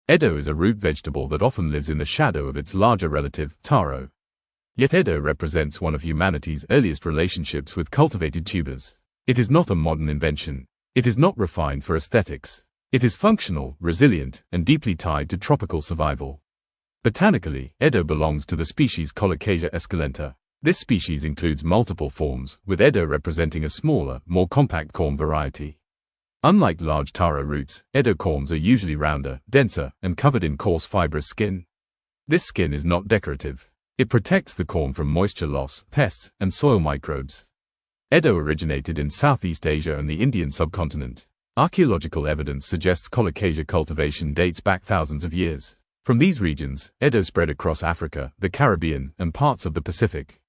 Eddoe is a root vegetable that often lives in the shadow of its larger relative, taro. Yet Eddoe represents one of humanity's earliest relationships with cultivated tubers. It is not a modern invention. It is not refined for aesthetics. It is functional, resilient, and deeply tied to tropical survival. Botanically, Eddoe belongs to the species Colocasia esculenta. This species includes multiple forms, with Eddoe representing a smaller, more compact corm variety. Unlike large taro roots, Eddoe corms are usually rounder, denser, and covered in coarse fibrous skin. This skin is not decorative. It protects the corm from moisture loss, pests, and soil microbes. Eddoe originated in Southeast Asia and the Indian subcontinent. Archaeological evidence suggests colocasia cultivation dates back thousands of years. From these regions, Eddoe spread across Africa, the Caribbean, and parts of the Pacific.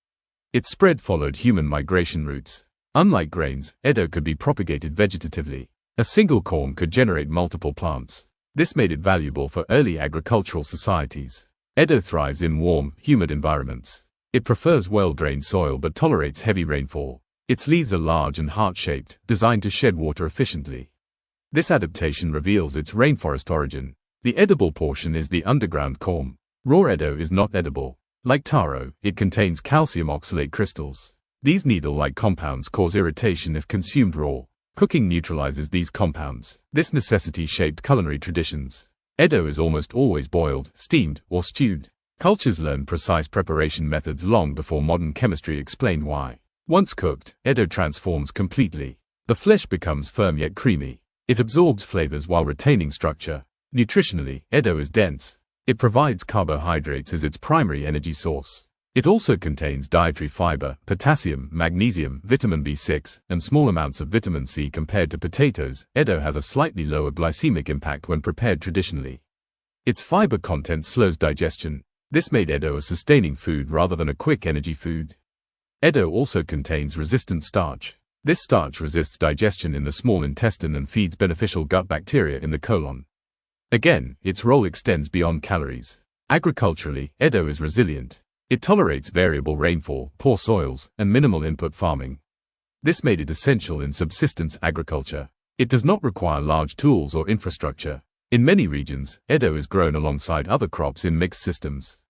Its spread followed human migration routes. Unlike grains, Eddoe could be propagated vegetatively. A single corm could generate multiple plants. This made it valuable for early agricultural societies. Eddoe thrives in warm, humid environments. It prefers well-drained soil but tolerates heavy rainfall. Its leaves are large and heart-shaped, designed to shed water efficiently. This adaptation reveals its rainforest origin. The edible portion is the underground corm. Raw Eddoe is not edible. Like taro, it contains calcium oxalate crystals. These needle-like compounds cause irritation if consumed raw. Cooking neutralizes these compounds. This necessity shaped culinary traditions. Eddoe is almost always boiled, steamed, or stewed. Cultures learned precise preparation methods long before modern chemistry explained why. Once cooked, Eddoe transforms completely. The flesh becomes firm yet creamy. It absorbs flavors while retaining structure. Nutritionally, Eddoe is dense. It provides carbohydrates as its primary energy source. It also contains dietary fiber, potassium, magnesium, vitamin B6, and small amounts of vitamin C compared to potatoes. Eddoe has a slightly lower glycemic impact when prepared traditionally. Its fiber content slows digestion. This made Eddoe a sustaining food rather than a quick energy food. Eddoe also contains resistant starch. This starch resists digestion in the small intestine and feeds beneficial gut bacteria in the colon. Again, its role extends beyond calories. Agriculturally, Eddoe is resilient. It tolerates variable rainfall, poor soils, and minimal input farming. This made it essential in subsistence agriculture. It does not require large tools or infrastructure. In many regions, Eddoe is grown alongside other crops in mixed systems.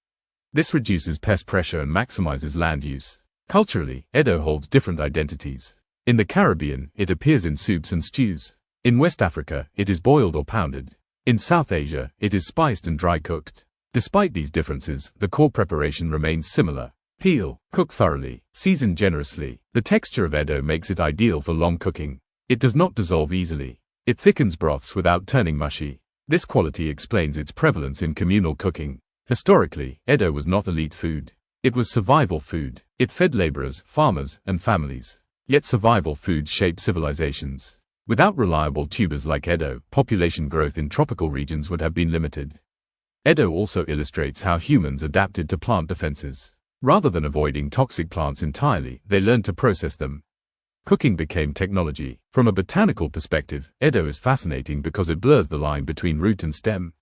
This reduces pest pressure and maximizes land use. Culturally, Eddoe holds different identities. In the Caribbean, it appears in soups and stews. In West Africa, it is boiled or pounded. In South Asia, it is spiced and dry cooked. Despite these differences, the core preparation remains similar. Peel, cook thoroughly, season generously. The texture of Eddoe makes it ideal for long cooking. It does not dissolve easily. It thickens broths without turning mushy. This quality explains its prevalence in communal cooking. Historically, Eddoe was not elite food. It was survival food. It fed laborers, farmers, and families. Yet survival foods shape civilizations. Without reliable tubers like Eddoe, population growth in tropical regions would have been limited. Eddoe also illustrates how humans adapted to plant defenses. Rather than avoiding toxic plants entirely, they learned to process them. Cooking became technology. From a botanical perspective, Eddoe is fascinating because it blurs the line between root and stem.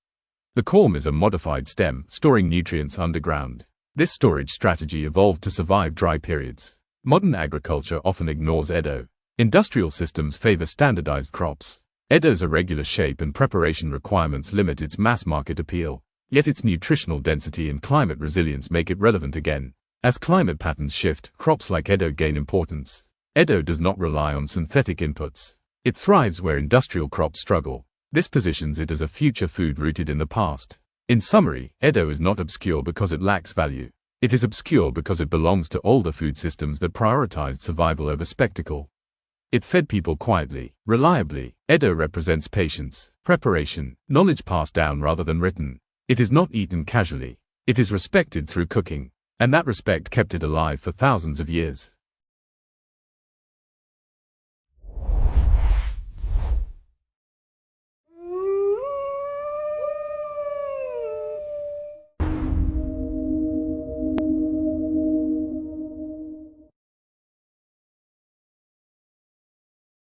The corm is a modified stem, storing nutrients underground. This storage strategy evolved to survive dry periods. Modern agriculture often ignores Eddoe. Industrial systems favor standardized crops. Eddoe's irregular shape and preparation requirements limit its mass market appeal. Yet its nutritional density and climate resilience make it relevant again. As climate patterns shift, crops like Eddoe gain importance. Eddoe does not rely on synthetic inputs. It thrives where industrial crops struggle. This positions it as a future food rooted in the past. In summary, Eddoe is not obscure because it lacks value. It is obscure because it belongs to older food systems that prioritized survival over spectacle. It fed people quietly, reliably. Eddoe represents patience, preparation, knowledge passed down rather than written. It is not eaten casually. It is respected through cooking. And that respect kept it alive for thousands of years.